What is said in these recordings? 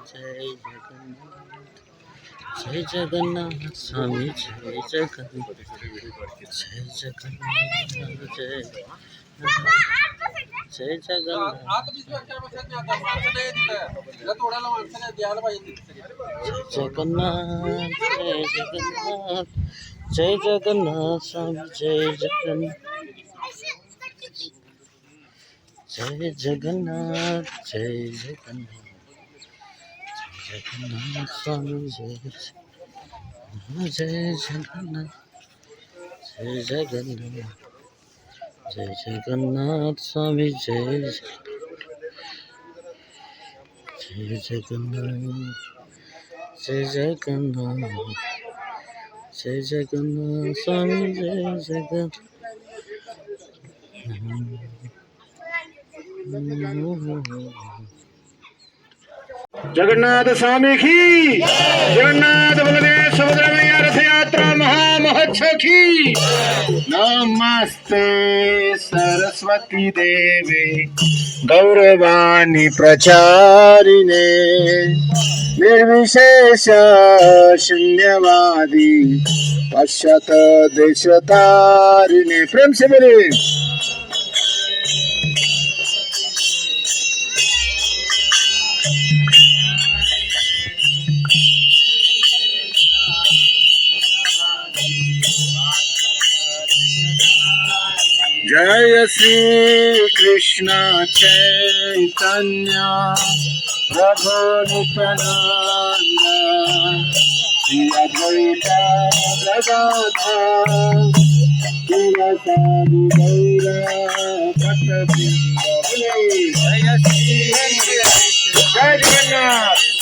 जय जगन्नाथ जय जगन्नाथ स्वामी जय जगन्नाथ जय जगन्नाथ जय जय जगन्नाथ जगन्नाथ जय जगन्नाथ जय जगन्नाथ स्वामी जय जगन्नाथ जय जगन्नाथ जय जगन्नाथ जगन्नाथ स्वामी जय जगन्नाथ जय जगन्नाथ जय जगन्नाथ स्वामी जय जगन्नाथ जय जगन्नाथ जय जगन्नाथ स्वामी जय जगन्नाथ जगन्नाथ स्वामी की जगन्नाथ बलदेव सुभद्रा मैया रथ यात्रा महामहोत्सव की नमस्ते सरस्वती देवे गौरवाणी प्रचारिणे निर्विशेष शून्यवादी पश्चात देशतारिणे प्रेम से बोले जय श्री कृष्ण चैतन्य प्रभु नित्यानंद श्री अद्वैत गदाधर श्रीवासादि गौर भक्तवृंद जय श्री जय जगन्नाथ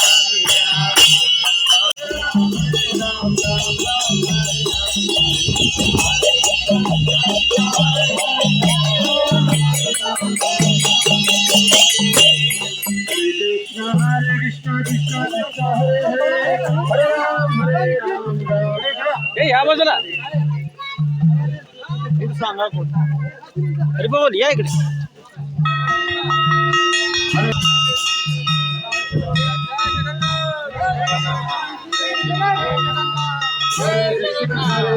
हरे कृष्ण कृष्ण कृष्ण हरे हरे हरे राम या बाजूला सांगा कोण अरे बोल या इकडे हरे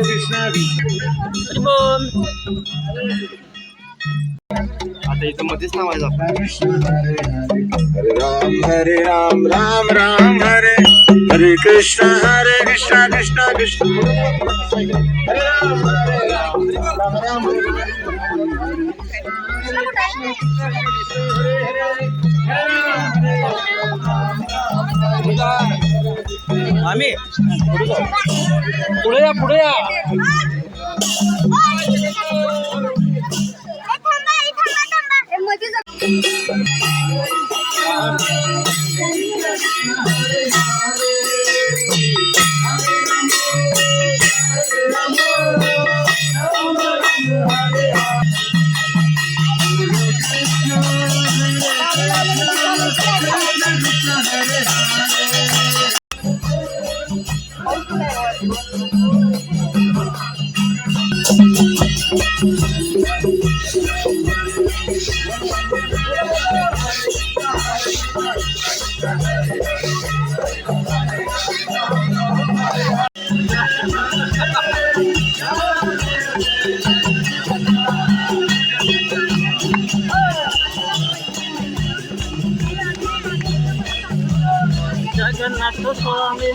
कृष्ण अरे बोल आता इथं मध्येच थांबायचं हरे राम राम राम हरे हरे कृष्ण कृष्ण कृष्ण हरे राम राम राम आम्ही पुढे या जगन्नाथ स्वामी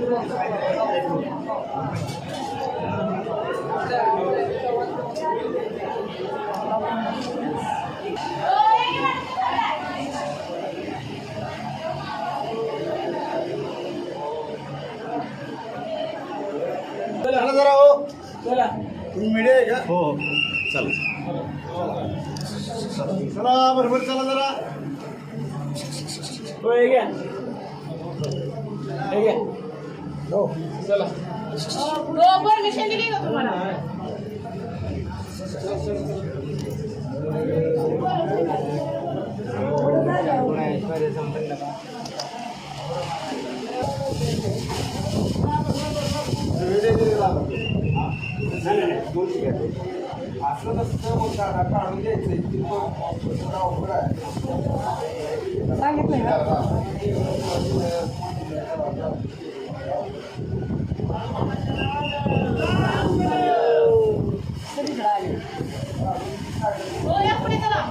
चला जरा हो चला तुम्ही मीडिया आहे का हो चला चला बरोबर चला जरा हो हे घ्या हो चला परमिशन दिली का तुम्हाला असं नसतं मग काढून द्यायचं हो या पुढे चला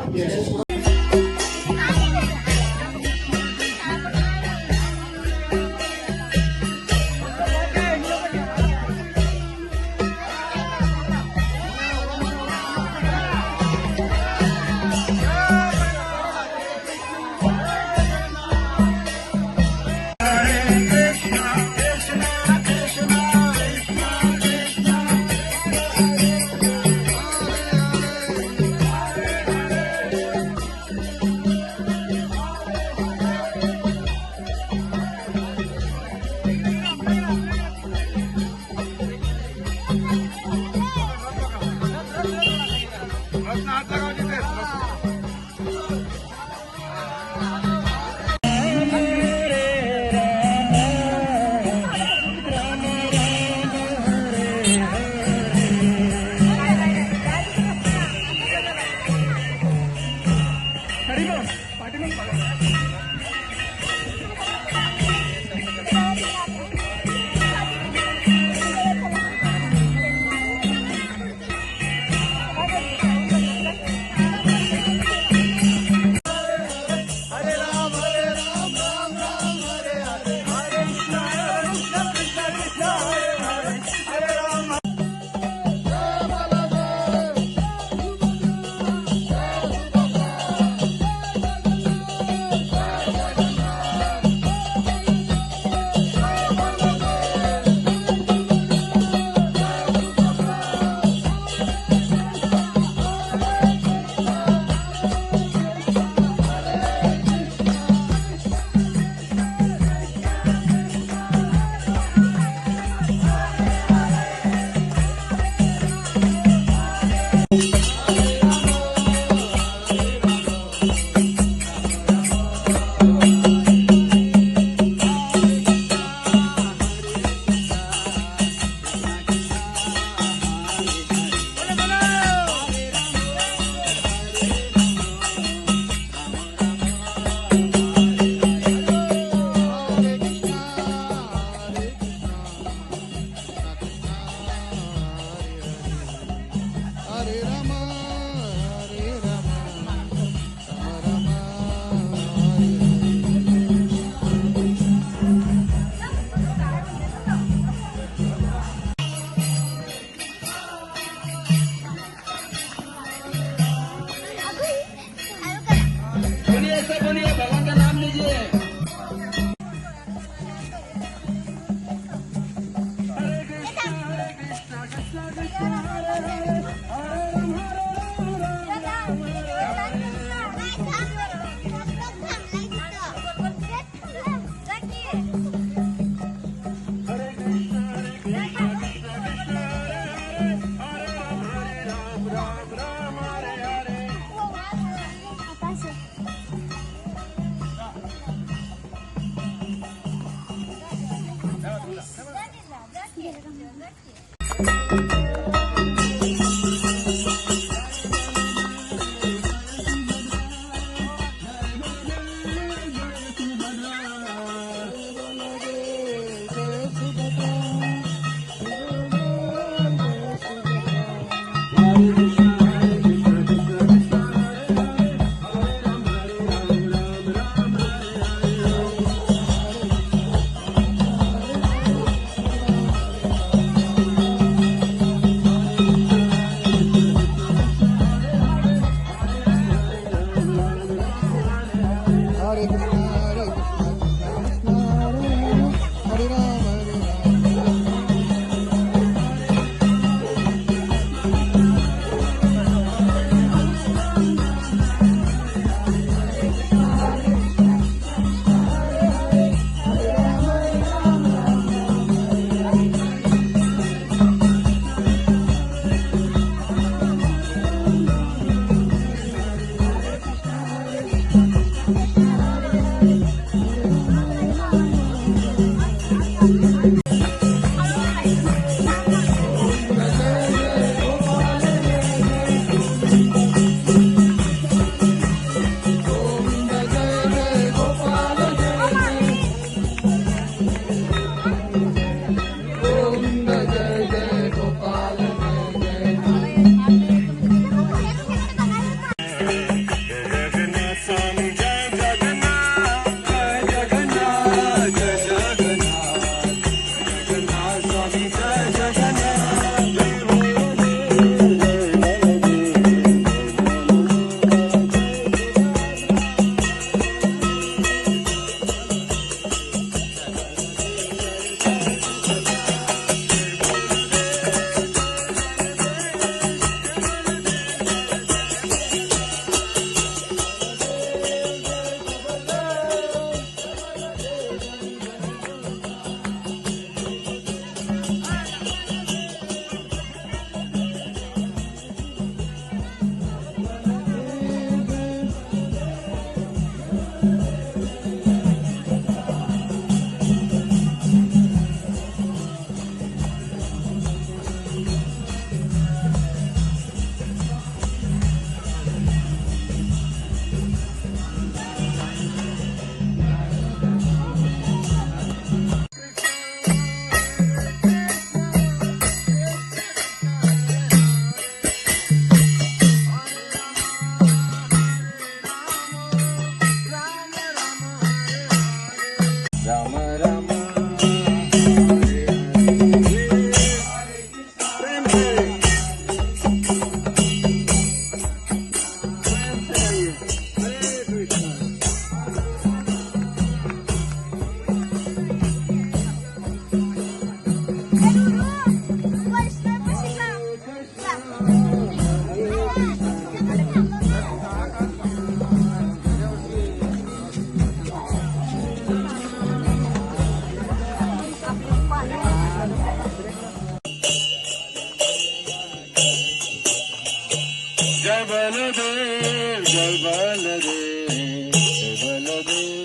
जय बलदेव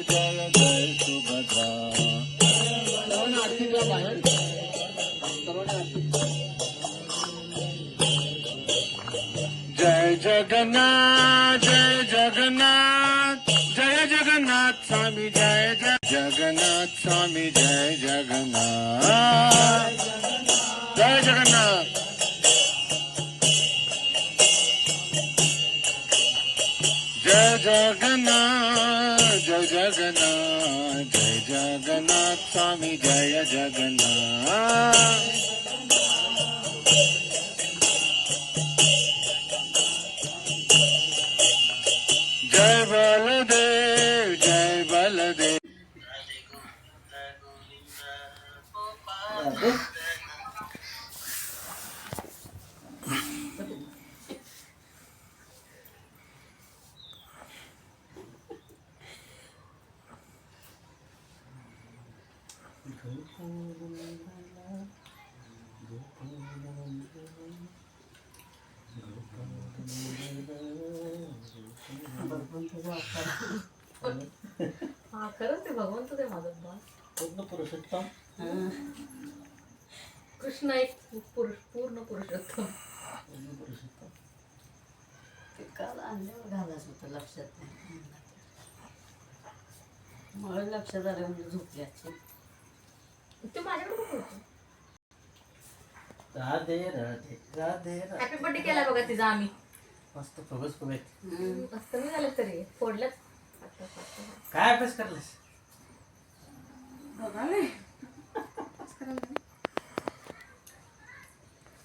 जय जय सुभद्रा. जय जगन्नाथ जय जगन्नाथ स्वामी जय जय जगन्नाथ स्वामी जय जगन्नाथ जय जगन्नाथ. जय जगन्नाथ जय जगन्नाथ जय जगन्नाथ स्वामी जय जगन्नाथ. जय बलदेव जय बलदेव. हा खरंच ते भगवंत ते माझं बाळ पूर्ण पुरुषोत्तम. कृष्ण एक पुरुष पूर्ण पुरुषोत्तम. ते काल आणल्यावर घालायचं होतं लक्षात नाही. मला लक्षात आलं म्हणजे झोपली आजची. ते माझ्याकडे कुठं होतं? राधे राधे राधे राधे. हॅपी बर्थडे केला बघा तिचा आम्ही. मस्त फुगस फुगे. असं नाही झालं तरी फोडलं. काय अभ्यास करलास? बघा नाही